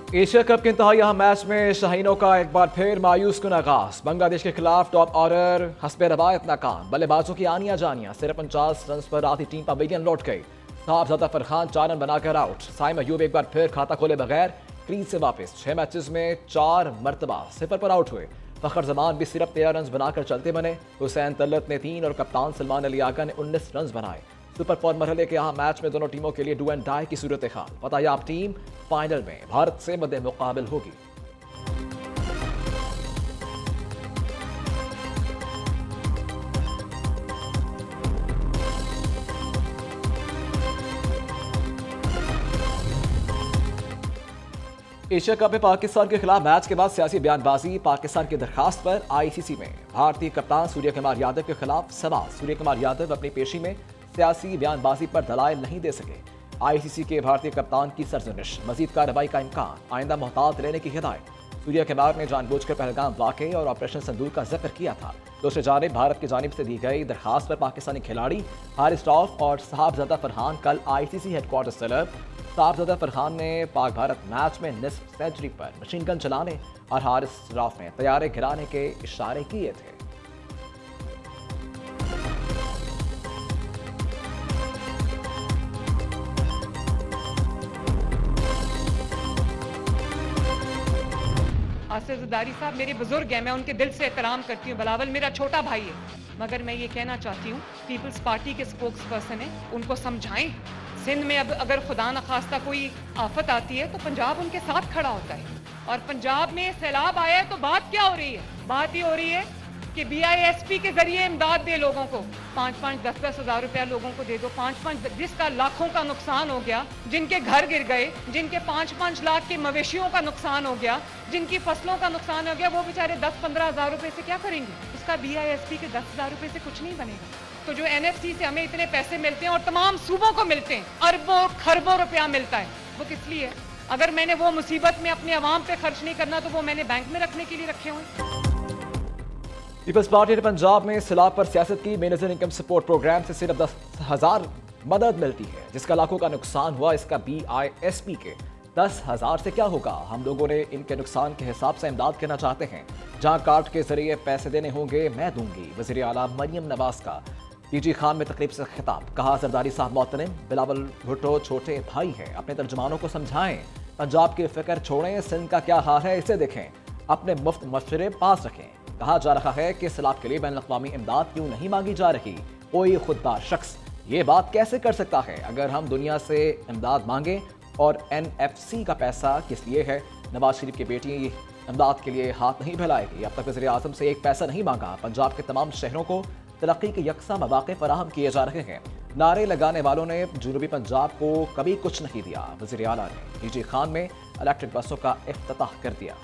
Asia cup के इंतहाई अहम मैच में शाहीनों का एक बार फिर मायूस कुन आगाज। बांग्लादेश के खिलाफ टॉप ऑर्डर हस्बे रवायत नाकाम। बल्लेबाजों की आनिया जानिया। सिर्फ 49 रन पर आती टीम पवेलियन लौट गई। साहबजादा फरहान 4 रन बनाकर आउट। साइम अयूब एक बार फिर खाता खोले बगैर क्रीज से वापस। 6 मैचेस में 4 मरतबा 0 पर आउट हुए। फखर जमान भी सिर्फ 13 रन बनाकर चलते बने। हुसैन तल्लत ने 3 और कप्तान सलमान अली आगा ने 19 रन बनाए। सुपर 4 मरहले के यहाँ मैच में दोनों टीमों के लिए डू एंड डाई की सूरत हाल। बताइए आप टीम फाइनल में भारत से मद्दे मुकाबिल होगी। एशिया कप में पाकिस्तान के खिलाफ मैच के बाद सियासी बयानबाजी। पाकिस्तान की दरखास्त पर आईसीसी में भारतीय कप्तान सूर्य कुमार यादव के खिलाफ सवाल। सूर्य कुमार यादव अपनी पेशी में सियासी बयानबाजी पर दलाइल नहीं दे सके। आईसीसी के भारतीय कप्तान की सरजनिश। मजीद कार्रवाई का इम्कान। आइंदा मोहतात रहने की हिदायत। सूर्य कुमार ने जानबूझकर पहलगाम वाक़े और ऑपरेशन संदूक का जिक्र किया था। दूसरी जानिब भारत की जानिब से दी गई दरखास्त पर पाकिस्तानी खिलाड़ी हारिस रऊफ और साहबजादा फरहान कल आईसीसी हेडक्वार्टर तलब। साहबजादा फरहान ने पाक भारत मैच में निस्फ सेंचुरी पर मशीन गन चलाने और हारिस रऊफ ने तैयारे गिराने के इशारे किए थे। आसिफ ज़रदारी साहब मेरे बुजुर्ग हैं, मैं उनके दिल से एहतराम करती हूँ। बिलावल मेरा छोटा भाई है, मगर मैं ये कहना चाहती हूँ पीपल्स पार्टी के स्पोक्स पर्सन है, उनको समझाएं। सिंध में अब अगर खुदा न खास्ता कोई आफत आती है तो पंजाब उनके साथ खड़ा होता है। और पंजाब में सैलाब आया है तो बात क्या हो रही है? बात ये हो रही है कि BISP के जरिए इमदाद दे लोगों को। 5-5, 10-10 हज़ार रुपया लोगों को दे दो। 5-5 जिसका लाखों का नुकसान हो गया, जिनके घर गिर गए, जिनके 5-5 लाख के मवेशियों का नुकसान हो गया, जिनकी फसलों का नुकसान हो गया, वो बेचारे 10-15 हज़ार रुपये से क्या करेंगे? उसका BISP के 10 हज़ार रुपये से कुछ नहीं बनेगा। तो जो NFC से हमें इतने पैसे मिलते हैं और तमाम सूबों को मिलते हैं, अरबों खरबों रुपया मिलता है, वो किस लिए? अगर मैंने वो मुसीबत में अपने अवाम पे खर्च नहीं करना तो वो मैंने बैंक में रखने के लिए रखे हुए। पीपल्स पार्टी ने पंजाब में सैलाब पर सियासत की। बेनज़ीर इनकम सपोर्ट प्रोग्राम से सिर्फ 10,000 मदद मिलती है, जिसका लाखों का नुकसान हुआ। इसका BISP के 10,000 से क्या होगा? हम लोगों ने इनके नुकसान के हिसाब से इमदाद करना चाहते हैं। जहां कार्ड के जरिए पैसे देने होंगे मैं दूंगी। वज़ीर आला मरियम नवाज का PG खान में तकरीब से खिताब। कहा जरदारी साहब मोहतरम, बिलावल भुट्टो छोटे भाई हैं, अपने तर्जुमानों को समझाएं। पंजाब की फिक्र छोड़ें, सिंध का क्या हाल है इसे देखें, अपने मुफ्त मशवरे पास रखें। कहा जा रहा है कि सैलाब के लिए बैनुल-अक़वामी इमदाद क्यों नहीं मांगी जा रही? कोई खुददार शख्स ये बात कैसे कर सकता है? अगर हम दुनिया से इमदाद मांगे और NFC का पैसा किस लिए है? नवाज शरीफ की बेटी इमदाद के लिए हाथ नहीं फैलाएगी। अब तक वज़ीर आज़म से एक पैसा नहीं मांगा। पंजाब के तमाम शहरों को तरक्की के यकसा मौक़े फराहम किए जा रहे हैं। नारे लगाने वालों ने जनूबी पंजाब को कभी कुछ नहीं दिया। वज़ीर आला ने PG खान में इलेक्ट्रिक बसों का इफ्तिताह कर दिया।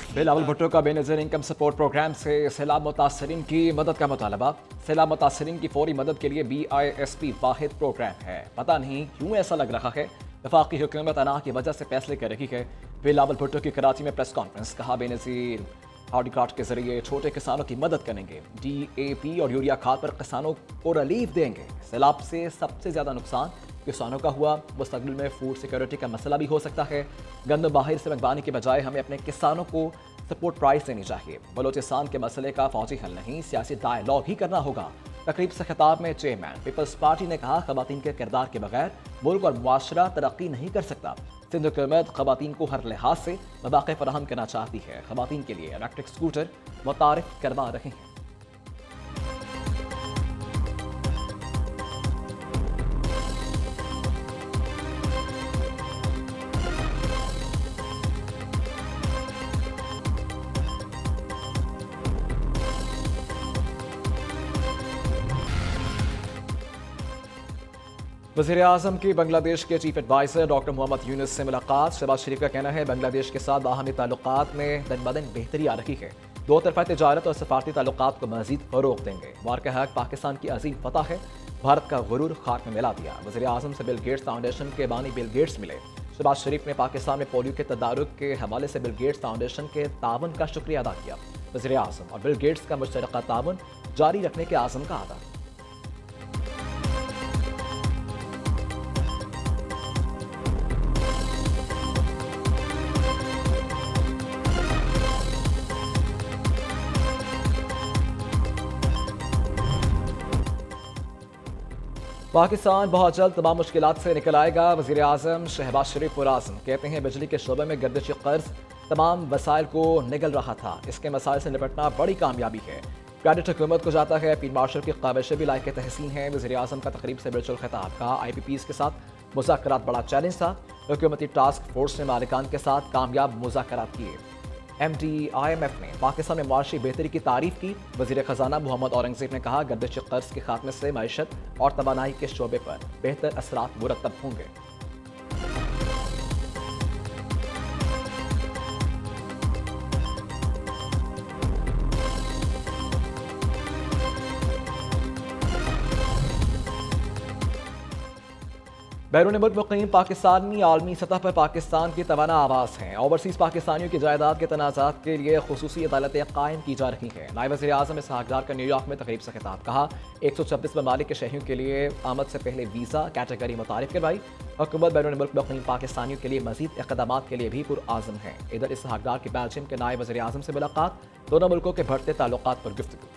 बिलावल भुट्टो का बेनज़ीर इनकम सपोर्ट प्रोग्राम से सैलाब मुतासरीन की मदद का मुतालबा। सैलाब मुतासरीन की फौरी मदद के लिए BISP वाहिद प्रोग्राम है। पता नहीं क्यों ऐसा लग रहा है वफाकी हुकूमत अना की वजह से फैसले कर रही है। बिलावल भुट्टो की कराची में प्रेस कॉन्फ्रेंस। कहा बेनज़ीर हार्डी कार्ड के जरिए छोटे किसानों की मदद करेंगे। DAP और यूरिया खाद पर किसानों को रिलीफ देंगे। सैलाब से सबसे ज़्यादा नुकसान किसानों का हुआ। मुस्तकबिल में फूड सिक्योरिटी का मसला भी हो सकता है। गंदम बाहर से मंगवाने के बजाय हमें अपने किसानों को सपोर्ट प्राइस देनी चाहिए। बलोचिस्तान के मसले का फौजी हल नहीं, सियासी डायलॉग ही करना होगा। तकरीब से खिताब में चेयरमैन पीपल्स पार्टी ने कहा, खवातीन के किरदार के बगैर मुल्क और मुआशरा तरक्की नहीं कर सकता। सिंध हुकूमत खवातीन को हर लिहाज से मौक़े फराहम करना चाहती है। खवातीन के लिए इलेक्ट्रिक स्कूटर मुतारिफ करवा रहे हैं। वज़ीर आज़म की बांग्लादेश के chief adviser doctor Mohammad Yunus से मुलाकात। शहबाज शरीफ का कहना है बांग्लादेश के साथ बाहमी ताल्लुकात में दिन ब दिन बेहतरी आ रही है। दो तरफा तजारत और सफारती ताल्लुकात को मज़ीद फ़रोग़ देंगे। वार का हक पाकिस्तान की अजीम फतह है, भारत का गुरूर खाक में मिला दिया। वज़ीर आज़म से बिल गेट्स फाउंडेशन के बानी बिल गेट्स मिले। शहबाज शरीफ ने पाकिस्तान में पोलियो के तदारुक के हवाले से बिल गेट्स फाउंडेशन के तावन का शुक्रिया अदा किया। वज़ीर आज़म और बिल गेट्स का मुश्तरका तावन जारी रखने के आज़म का अदा। पाकिस्तान बहुत जल्द तमाम मुश्किलात से निकल आएगा। वज़ीर आज़म शहबाज शरीफ पुरआज़म कहते हैं बिजली के शोबे में गर्दिशी कर्ज तमाम वसाइल को निगल रहा था, इसके मसाइल से निपटना बड़ी कामयाबी है। कैबिनेट हुकूमत को जाता है, पीर मार्शल की ख्वाहिशें भी लायक तहसीन हैं। वज़ीर आज़म का तकरीब से वर्चुअल खिताब। कहा IPPs के साथ मुज़ाकरात बड़ा चैलेंज था, हुकूमती टास्क फोर्स ने मालिकान के साथ कामयाब मुज़ाकरात किए। MD IMF ने पाकिस्तान में मुआशी बेहतरी की तारीफ की। वज़ीर ख़जाना मोहम्मद औरंगज़ेब ने कहा गर्दिश कर्ज के खात्मे से मईशत और तवानाई के शोबे पर बेहतर असरात मुरतब होंगे। बैरून मुल्क मुक़ीम पाकिस्तानी आलमी सतह पर पाकिस्तान की तवाना आवाज़ हैं। ओवरसीज़ पाकिस्तानियों की जायदाद के तनाज़ात के लिए खुसूसी अदालतें कायम की जा रही हैं। नायब वज़ीर आज़म इसहाक़ डार का न्यूयॉर्क में तकरीब से खिताब। कहा 126 ममालिक के शहरियों के लिए आमद से पहले वीज़ा कैटेगरी मुतारिफ करवाई। हुकूमत बैरून मुल्क मुक़ीम पाकिस्तानियों के लिए मज़ीद इक़दाम के लिए भी पुरआज़म है। इधर इसहाक़ डार की बेल्जियम के नायब वज़ीर आज़म से मुलाकात, दोनों मुल्कों के बढ़ते ताल्लुकात पर गुफ्तगू।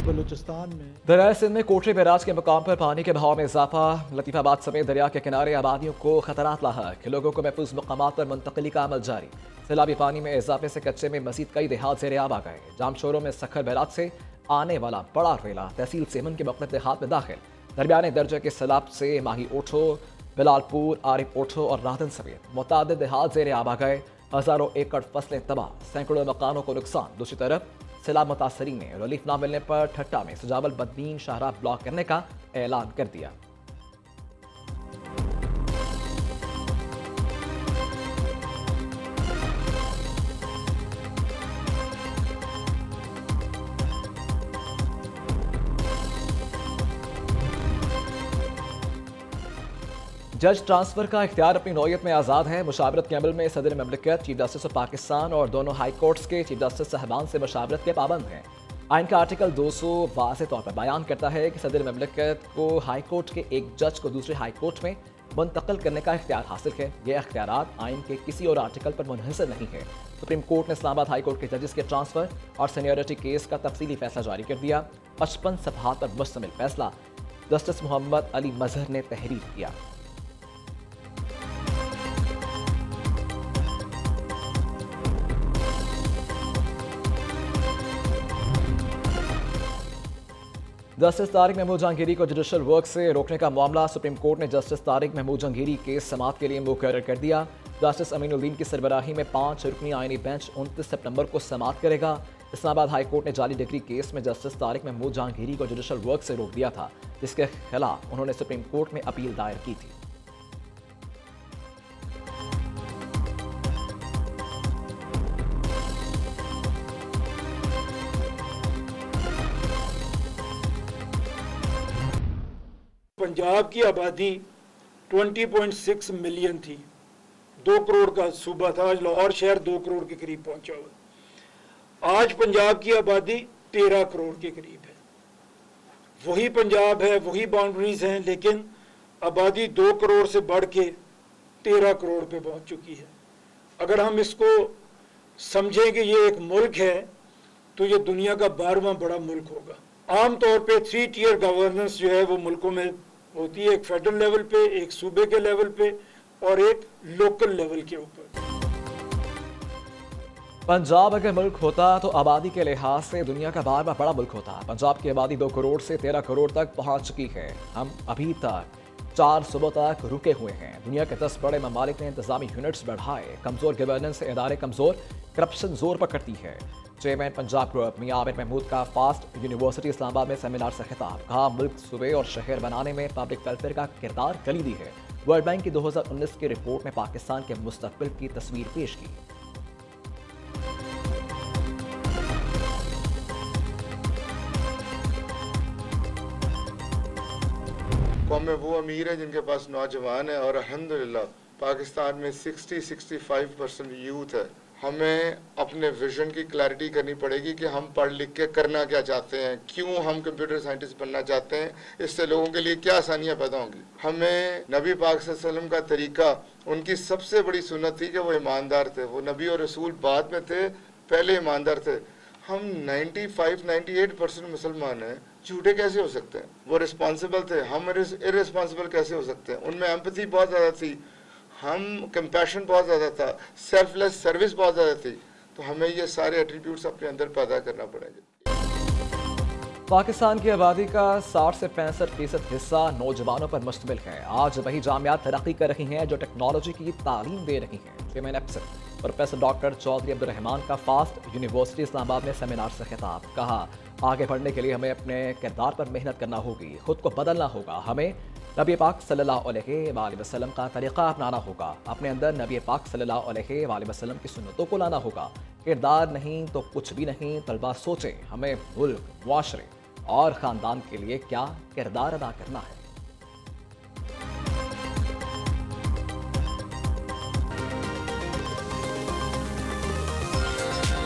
बलूचिस्तान में दरिया सिंध में कोटरे बैराज के मुकाम पर पानी के बहाव में इजाफा। लतीफ़ाबाद समेत दरिया के किनारे आबादियों को खतरात लाहक, लोगों को महफूज मकामात पर मुंतकिली का अमल जारी। सैलाबी पानी में इजाफे से कच्चे में मजीद कई देहात ज़ेर आब आ गए। जामशोरों में सखर बैराज से आने वाला बड़ा रेला तहसील सेमन के मुख्तलिफ देहात में दाखिल। दरमियाने दर्जे के सैलाब से माही ओठो, बिलालपुर, आरिफ ओठो और राधन समेत मुतादिद देहात ज़ेर आब आ गए। हज़ारों एकड़ फसलें तबाह, सैकड़ों मकानों को नुकसान। दूसरी तरफ सैलाब मुतासरीन ने रिलीफ न मिलने पर ठट्टा में सजावल बदनीन शाहराह ब्लॉक करने का ऐलान कर दिया। जज ट्रांसफर का इख्तियार अपनी नौयत में आज़ाद है। मुशावरत के अमल में सदर ममलिकत, चीफ जस्टिस ऑफ पाकिस्तान और दोनों हाई कोर्ट्स के चीफ जस्टिस साहबान से मुशावरत के पाबंद हैं। आइन का आर्टिकल 200 वाज़ेह तौर पर बयान करता है कि सदर ममलिकत को हाई कोर्ट के एक जज को दूसरे हाई कोर्ट में मुंतकिल करने का इख्तियार हासिल है। ये इख्तियारात आइन के किसी और आर्टिकल पर मुनहसर नहीं है। सुप्रीम कोर्ट ने इस्लामाबाद हाई कोर्ट के जजेस के ट्रांसफर और सीनियरिटी केस का तफसीली फैसला जारी कर दिया। 55 सफ़हात पर मुश्तमिल फैसला जस्टिस मोहम्मद अली मजहर ने तहरीर किया। जस्टिस तारिक महमूद जहांगीरी को जुडिशल वर्क से रोकने का मामला। सुप्रीम कोर्ट ने जस्टिस तारिक महमूद जहांगीरी केस समाअत के लिए मुकर्रर कर दिया। जस्टिस अमीनुद्दीन की सरबराही में 5 रुकनी आईनी बेंच 29 सितंबर को समाअत करेगा। इस्लामाबाद हाई कोर्ट ने जाली डिग्री केस में जस्टिस तारिक महमूद जहांगीरी को जुडिशल वर्क से रोक दिया था, जिसके खिलाफ उन्होंने सुप्रीम कोर्ट में अपील दायर की थी। पंजाब की आबादी 20.6 मिलियन थी, 2 करोड़ का सूबा था। आज लाहौर शहर 2 करोड़ के करीब पहुंचा हुआ। आज पंजाब की आबादी 13 करोड़ के करीब है। वही पंजाब है, वही बाउंड्रीज हैं, लेकिन आबादी 2 करोड़ से बढ़ के 13 करोड़ पे पहुंच चुकी है। अगर हम इसको समझें कि ये एक मुल्क है, तो ये दुनिया का 12वां बड़ा मुल्क होगा। आमतौर पे 3 टियर गवर्नेंस जो है वो मुल्कों में होती है, एक फेडरल लेवल पे, एक सूबे के लेवल पे और एक लोकल लेवल के ऊपर। पंजाब अगर मुल्क होता तो आबादी के लिहाज से दुनिया का 12वां बड़ा मुल्क होता। पंजाब की आबादी 2 करोड़ से 13 करोड़ तक पहुंच चुकी है। हम अभी तक 4 सूबों तक रुके हुए हैं। दुनिया के 10 बड़े ममालिक ने इंतजामी यूनिट्स बढ़ाए। कमजोर गवर्नेंस से इदारे कमजोर, करप्शन जोर पकड़ती है। चेयरमैन पंजाब ग्रुप मियां आमिर महमूद का फास्ट यूनिवर्सिटी इस्लामाबाद में सेमिनार से खिताब। कहा मुल्क सूबे और शहर बनाने में पब्लिक वेलफेयर का किरदार कलीदी है। वर्ल्ड बैंक की 2019 की रिपोर्ट में पाकिस्तान के मुस्तकबिल की तस्वीर पेश की। कौम में वो अमीर है जिनके पास नौजवान है, और अल्हम्दुलिल्लाह पाकिस्तान में 60-65% यूथ है। हमें अपने विजन की क्लैरिटी करनी पड़ेगी कि हम पढ़ लिख के करना क्या चाहते हैं, क्यों हम कंप्यूटर साइंटिस्ट बनना चाहते हैं, इससे लोगों के लिए क्या आसानियाँ पैदा होंगी। हमें नबी पाक सल्लल्लाहु अलैहि वसल्लम का तरीका, उनकी सबसे बड़ी सुन्नत थी कि वो ईमानदार थे। वो नबी और रसूल बाद में थे, पहले ईमानदार थे। हम 95-98% मुसलमान हैं, झूठे कैसे हो सकते हैं? वो रिस्पॉन्सिबल थे, हम इररिस्पॉन्सिबल कैसे हो सकते हैं? उनमें एम्पैथी बहुत ज़्यादा थी, हम कंपैशन बहुत ज़्यादा था, सेल्फलेस सर्विस बहुत ज़्यादा थी। तो हमें ये सारे एट्रीब्यूट्स अपने अंदर पैदा करना पड़ेंगे। पाकिस्तान की आबादी का 60 से 65% हिस्सा नौजवानों पर मुश्तमिल है। आज वही जामियात तरक्की कर रही हैं जो टेक्नोलॉजी की तालीम दे रही हैं। चेयरमैन एप्सन प्रोफेसर डॉक्टर चौधरी अब्दुर्रहमान का फास्ट यूनिवर्सिटी इस्लामाबाद में सेमिनार से खिताब। कहा, आगे बढ़ने के लिए हमें अपने किरदार पर मेहनत करना होगी, खुद को बदलना होगा। हमें नबी पाक सल्लल्लाहु अलैहि वसल्लम का तरीक़ा अपनाना होगा, अपने अंदर नबी पाक सल्लल्लाहु अलैहि वसल्लम की सुन्नतों को लाना होगा। किरदार नहीं तो कुछ भी नहीं। तलबा सोचें, हमें मुल्क, मुआशरे और ख़ानदान के लिए क्या किरदार अदा करना है।